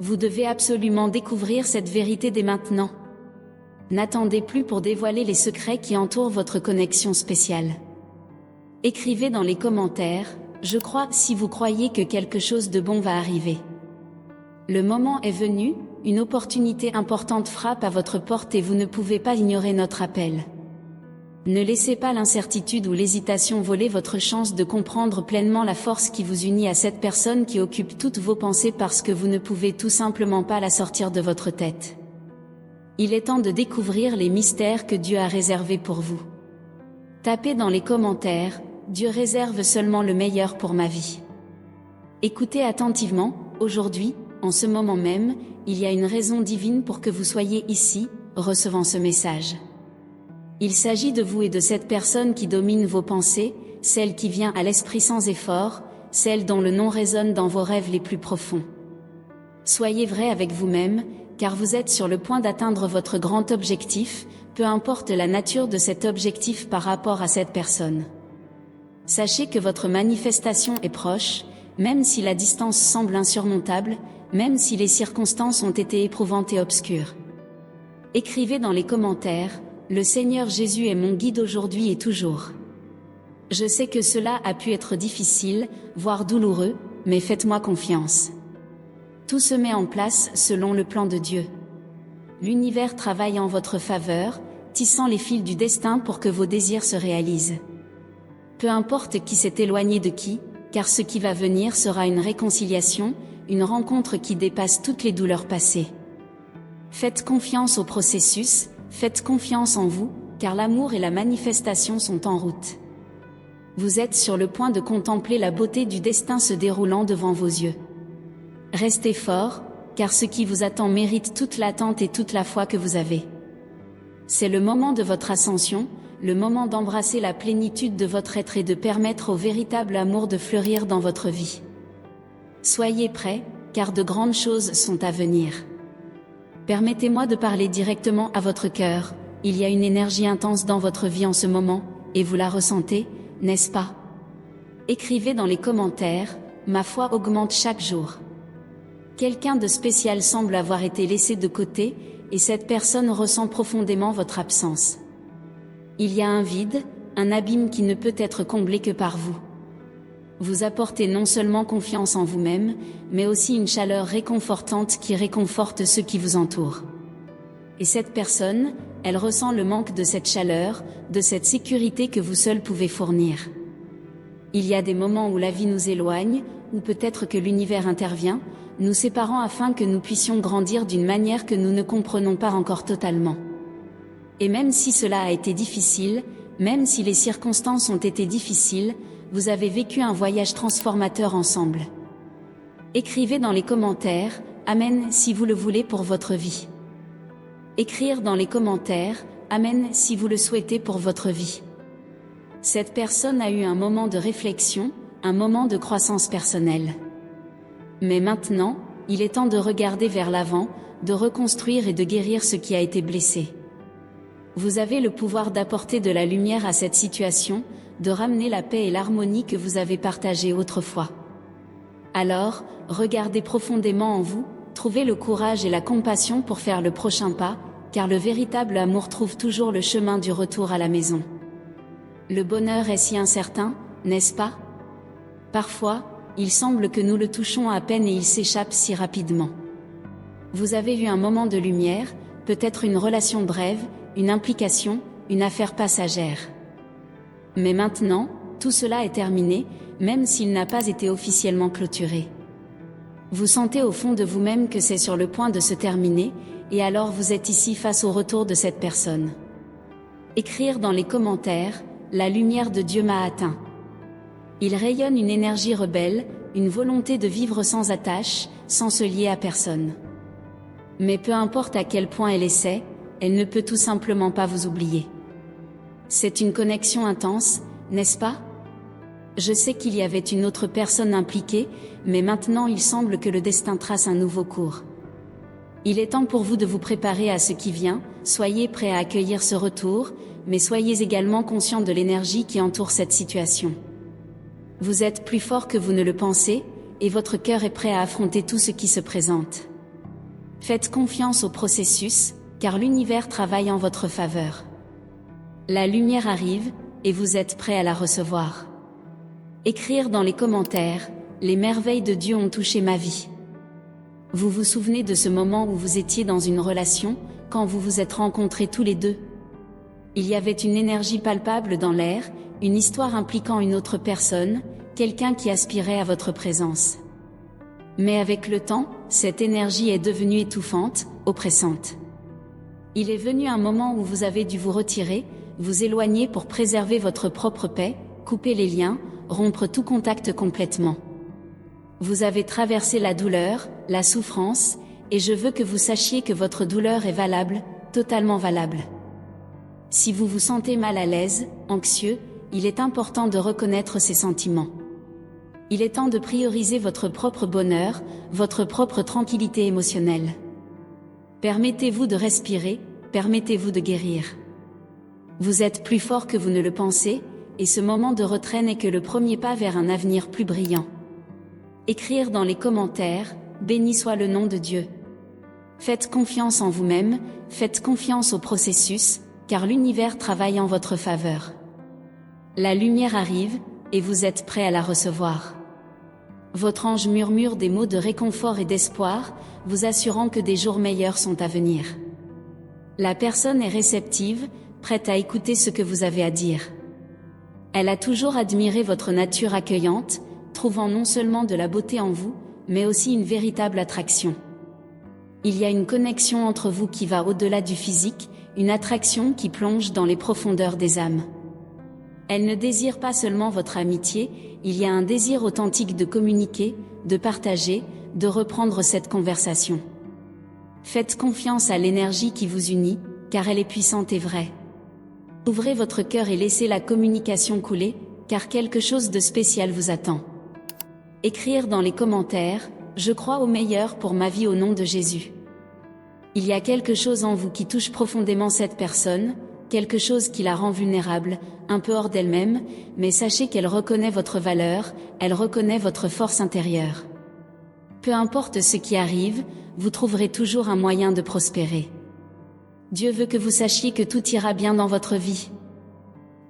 Vous devez absolument découvrir cette vérité dès maintenant. N'attendez plus pour dévoiler les secrets qui entourent votre connexion spéciale. Écrivez dans les commentaires, je crois, si vous croyez que quelque chose de bon va arriver. Le moment est venu, une opportunité importante frappe à votre porte et vous ne pouvez pas ignorer notre appel. Ne laissez pas l'incertitude ou l'hésitation voler votre chance de comprendre pleinement la force qui vous unit à cette personne qui occupe toutes vos pensées parce que vous ne pouvez tout simplement pas la sortir de votre tête. Il est temps de découvrir les mystères que Dieu a réservés pour vous. Tapez dans les commentaires, Dieu réserve seulement le meilleur pour ma vie. Écoutez attentivement, aujourd'hui, en ce moment même, il y a une raison divine pour que vous soyez ici, recevant ce message. Il s'agit de vous et de cette personne qui domine vos pensées, celle qui vient à l'esprit sans effort, celle dont le nom résonne dans vos rêves les plus profonds. Soyez vrai avec vous-même, car vous êtes sur le point d'atteindre votre grand objectif, peu importe la nature de cet objectif par rapport à cette personne. Sachez que votre manifestation est proche, même si la distance semble insurmontable, même si les circonstances ont été éprouvantes et obscures. Écrivez dans les commentaires, le Seigneur Jésus est mon guide aujourd'hui et toujours. Je sais que cela a pu être difficile, voire douloureux, mais faites-moi confiance. Tout se met en place selon le plan de Dieu. L'univers travaille en votre faveur, tissant les fils du destin pour que vos désirs se réalisent. Peu importe qui s'est éloigné de qui, car ce qui va venir sera une réconciliation, une rencontre qui dépasse toutes les douleurs passées. Faites confiance au processus, faites confiance en vous, car l'amour et la manifestation sont en route. Vous êtes sur le point de contempler la beauté du destin se déroulant devant vos yeux. Restez fort, car ce qui vous attend mérite toute l'attente et toute la foi que vous avez. C'est le moment de votre ascension, le moment d'embrasser la plénitude de votre être et de permettre au véritable amour de fleurir dans votre vie. Soyez prêts, car de grandes choses sont à venir. Permettez-moi de parler directement à votre cœur, il y a une énergie intense dans votre vie en ce moment, et vous la ressentez, n'est-ce pas? Écrivez dans les commentaires, ma foi augmente chaque jour. Quelqu'un de spécial semble avoir été laissé de côté, et cette personne ressent profondément votre absence. Il y a un vide, un abîme qui ne peut être comblé que par vous. Vous apportez non seulement confiance en vous-même, mais aussi une chaleur réconfortante qui réconforte ceux qui vous entourent. Et cette personne, elle ressent le manque de cette chaleur, de cette sécurité que vous seul pouvez fournir. Il y a des moments où la vie nous éloigne, ou peut-être que l'univers intervient, nous séparant afin que nous puissions grandir d'une manière que nous ne comprenons pas encore totalement. Et même si cela a été difficile, même si les circonstances ont été difficiles, vous avez vécu un voyage transformateur ensemble. Écrivez dans les commentaires, Amen si vous le voulez pour votre vie. Écrire dans les commentaires, Amen si vous le souhaitez pour votre vie. Cette personne a eu un moment de réflexion, un moment de croissance personnelle. Mais maintenant, il est temps de regarder vers l'avant, de reconstruire et de guérir ce qui a été blessé. Vous avez le pouvoir d'apporter de la lumière à cette situation, de ramener la paix et l'harmonie que vous avez partagées autrefois. Alors, regardez profondément en vous, trouvez le courage et la compassion pour faire le prochain pas, car le véritable amour trouve toujours le chemin du retour à la maison. Le bonheur est si incertain, n'est-ce pas? Parfois, il semble que nous le touchons à peine et il s'échappe si rapidement. Vous avez eu un moment de lumière, peut-être une relation brève, une implication, une affaire passagère. Mais maintenant, tout cela est terminé, même s'il n'a pas été officiellement clôturé. Vous sentez au fond de vous-même que c'est sur le point de se terminer, et alors vous êtes ici face au retour de cette personne. Écrire dans les commentaires, la lumière de Dieu m'a atteint. Il rayonne une énergie rebelle, une volonté de vivre sans attache, sans se lier à personne. Mais peu importe à quel point elle essaie, elle ne peut tout simplement pas vous oublier. C'est une connexion intense, n'est-ce pas? Je sais qu'il y avait une autre personne impliquée, mais maintenant il semble que le destin trace un nouveau cours. Il est temps pour vous de vous préparer à ce qui vient, soyez prêts à accueillir ce retour, mais soyez également conscients de l'énergie qui entoure cette situation. Vous êtes plus fort que vous ne le pensez, et votre cœur est prêt à affronter tout ce qui se présente. Faites confiance au processus, car l'univers travaille en votre faveur. La lumière arrive, et vous êtes prêt à la recevoir. Écrire dans les commentaires, les merveilles de Dieu ont touché ma vie. Vous vous souvenez de ce moment où vous étiez dans une relation, quand vous vous êtes rencontrés tous les deux? Il y avait une énergie palpable dans l'air, une histoire impliquant une autre personne, quelqu'un qui aspirait à votre présence. Mais avec le temps, cette énergie est devenue étouffante, oppressante. Il est venu un moment où vous avez dû vous retirer, vous éloigner pour préserver votre propre paix, couper les liens, rompre tout contact complètement. Vous avez traversé la douleur, la souffrance, et je veux que vous sachiez que votre douleur est valable, totalement valable. Si vous vous sentez mal à l'aise, anxieux, il est important de reconnaître ces sentiments. Il est temps de prioriser votre propre bonheur, votre propre tranquillité émotionnelle. Permettez-vous de respirer, permettez-vous de guérir. Vous êtes plus fort que vous ne le pensez, et ce moment de retrait n'est que le premier pas vers un avenir plus brillant. Écrire dans les commentaires, béni soit le nom de Dieu. Faites confiance en vous-même, faites confiance au processus, car l'univers travaille en votre faveur. La lumière arrive, et vous êtes prêt à la recevoir. Votre ange murmure des mots de réconfort et d'espoir, vous assurant que des jours meilleurs sont à venir. La personne est réceptive, prête à écouter ce que vous avez à dire. Elle a toujours admiré votre nature accueillante, trouvant non seulement de la beauté en vous, mais aussi une véritable attraction. Il y a une connexion entre vous qui va au-delà du physique, une attraction qui plonge dans les profondeurs des âmes. Elle ne désire pas seulement votre amitié, il y a un désir authentique de communiquer, de partager, de reprendre cette conversation. Faites confiance à l'énergie qui vous unit, car elle est puissante et vraie. Ouvrez votre cœur et laissez la communication couler, car quelque chose de spécial vous attend. Écrire dans les commentaires, je crois au meilleur pour ma vie au nom de Jésus. Il y a quelque chose en vous qui touche profondément cette personne, quelque chose qui la rend vulnérable, un peu hors d'elle-même, mais sachez qu'elle reconnaît votre valeur, elle reconnaît votre force intérieure. Peu importe ce qui arrive, vous trouverez toujours un moyen de prospérer. Dieu veut que vous sachiez que tout ira bien dans votre vie.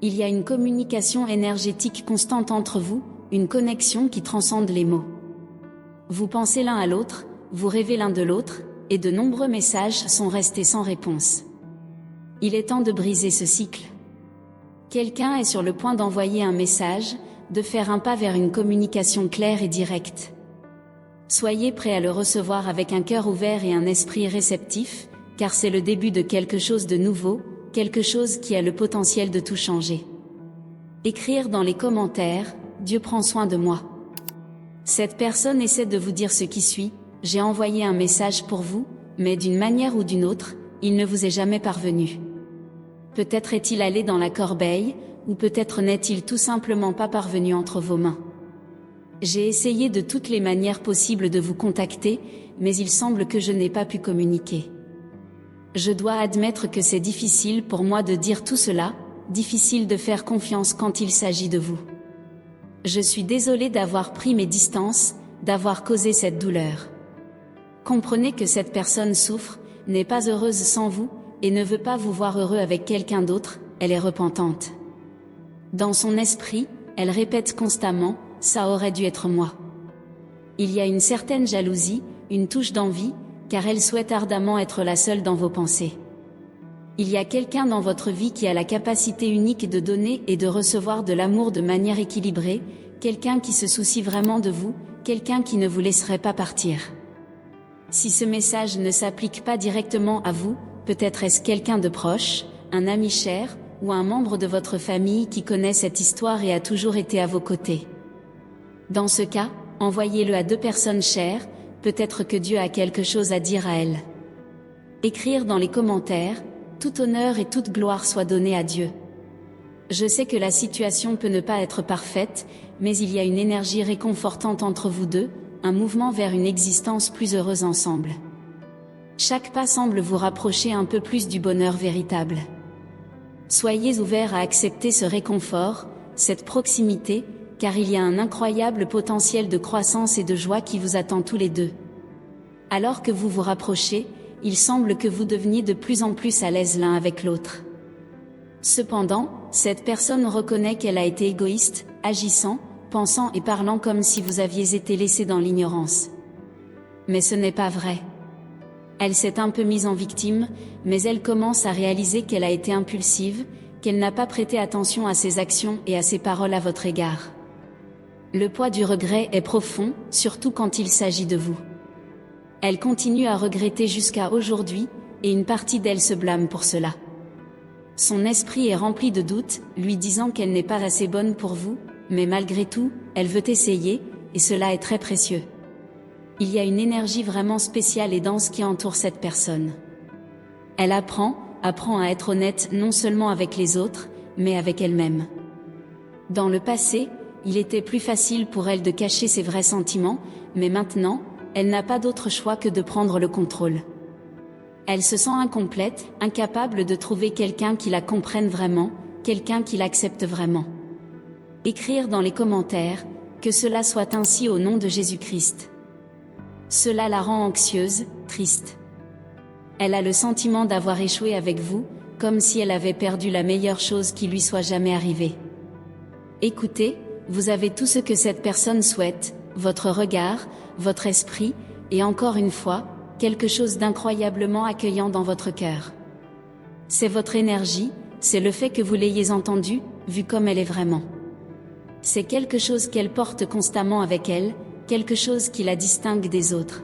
Il y a une communication énergétique constante entre vous, une connexion qui transcende les mots. Vous pensez l'un à l'autre, vous rêvez l'un de l'autre, et de nombreux messages sont restés sans réponse. Il est temps de briser ce cycle. Quelqu'un est sur le point d'envoyer un message, de faire un pas vers une communication claire et directe. Soyez prêts à le recevoir avec un cœur ouvert et un esprit réceptif, car c'est le début de quelque chose de nouveau, quelque chose qui a le potentiel de tout changer. Écrire dans les commentaires, Dieu prend soin de moi. Cette personne essaie de vous dire ce qui suit, j'ai envoyé un message pour vous, mais d'une manière ou d'une autre, il ne vous est jamais parvenu. Peut-être est-il allé dans la corbeille, ou peut-être n'est-il tout simplement pas parvenu entre vos mains. J'ai essayé de toutes les manières possibles de vous contacter, mais il semble que je n'ai pas pu communiquer. Je dois admettre que c'est difficile pour moi de dire tout cela, difficile de faire confiance quand il s'agit de vous. Je suis désolée d'avoir pris mes distances, d'avoir causé cette douleur. Comprenez que cette personne souffre, n'est pas heureuse sans vous, et ne veut pas vous voir heureux avec quelqu'un d'autre, elle est repentante. Dans son esprit, elle répète constamment, ça aurait dû être moi. Il y a une certaine jalousie, une touche d'envie, car elle souhaite ardemment être la seule dans vos pensées. Il y a quelqu'un dans votre vie qui a la capacité unique de donner et de recevoir de l'amour de manière équilibrée, quelqu'un qui se soucie vraiment de vous, quelqu'un qui ne vous laisserait pas partir. Si ce message ne s'applique pas directement à vous, peut-être est-ce quelqu'un de proche, un ami cher, ou un membre de votre famille qui connaît cette histoire et a toujours été à vos côtés. Dans ce cas, envoyez-le à 2 personnes chères, peut-être que Dieu a quelque chose à dire à elles. Écrire dans les commentaires, tout honneur et toute gloire soit donnée à Dieu. Je sais que la situation peut ne pas être parfaite, mais il y a une énergie réconfortante entre vous deux, un mouvement vers une existence plus heureuse ensemble. Chaque pas semble vous rapprocher un peu plus du bonheur véritable. Soyez ouverts à accepter ce réconfort, cette proximité, car il y a un incroyable potentiel de croissance et de joie qui vous attend tous les deux. Alors que vous vous rapprochez, il semble que vous deveniez de plus en plus à l'aise l'un avec l'autre. Cependant, cette personne reconnaît qu'elle a été égoïste, agissant, pensant et parlant comme si vous aviez été laissé dans l'ignorance. Mais ce n'est pas vrai. Elle s'est un peu mise en victime, mais elle commence à réaliser qu'elle a été impulsive, qu'elle n'a pas prêté attention à ses actions et à ses paroles à votre égard. Le poids du regret est profond, surtout quand il s'agit de vous. Elle continue à regretter jusqu'à aujourd'hui, et une partie d'elle se blâme pour cela. Son esprit est rempli de doutes, lui disant qu'elle n'est pas assez bonne pour vous, mais malgré tout, elle veut essayer, et cela est très précieux. Il y a une énergie vraiment spéciale et dense qui entoure cette personne. Elle apprend à être honnête non seulement avec les autres, mais avec elle-même. Dans le passé, il était plus facile pour elle de cacher ses vrais sentiments, mais maintenant, elle n'a pas d'autre choix que de prendre le contrôle. Elle se sent incomplète, incapable de trouver quelqu'un qui la comprenne vraiment, quelqu'un qui l'accepte vraiment. Écrire dans les commentaires, que cela soit ainsi au nom de Jésus-Christ. Cela la rend anxieuse, triste. Elle a le sentiment d'avoir échoué avec vous, comme si elle avait perdu la meilleure chose qui lui soit jamais arrivée. Écoutez, vous avez tout ce que cette personne souhaite, votre regard, votre esprit, et encore une fois, quelque chose d'incroyablement accueillant dans votre cœur. C'est votre énergie, c'est le fait que vous l'ayez entendue, vue comme elle est vraiment. C'est quelque chose qu'elle porte constamment avec elle, quelque chose qui la distingue des autres.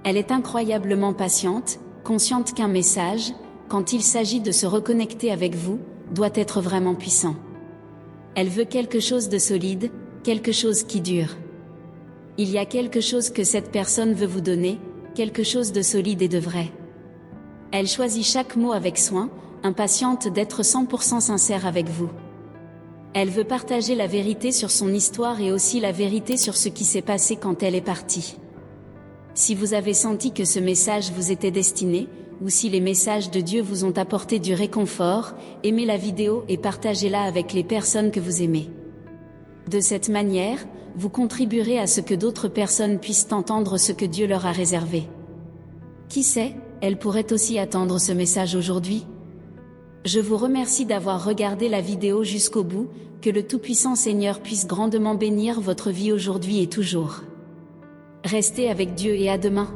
Elle est incroyablement patiente, consciente qu'un message, quand il s'agit de se reconnecter avec vous, doit être vraiment puissant. Elle veut quelque chose de solide, quelque chose qui dure. Il y a quelque chose que cette personne veut vous donner, quelque chose de solide et de vrai. Elle choisit chaque mot avec soin, impatiente d'être 100% sincère avec vous. Elle veut partager la vérité sur son histoire et aussi la vérité sur ce qui s'est passé quand elle est partie. Si vous avez senti que ce message vous était destiné, ou si les messages de Dieu vous ont apporté du réconfort, aimez la vidéo et partagez-la avec les personnes que vous aimez. De cette manière, vous contribuerez à ce que d'autres personnes puissent entendre ce que Dieu leur a réservé. Qui sait, elles pourraient aussi attendre ce message aujourd'hui. Je vous remercie d'avoir regardé la vidéo jusqu'au bout, que le Tout-Puissant Seigneur puisse grandement bénir votre vie aujourd'hui et toujours. Restez avec Dieu et à demain.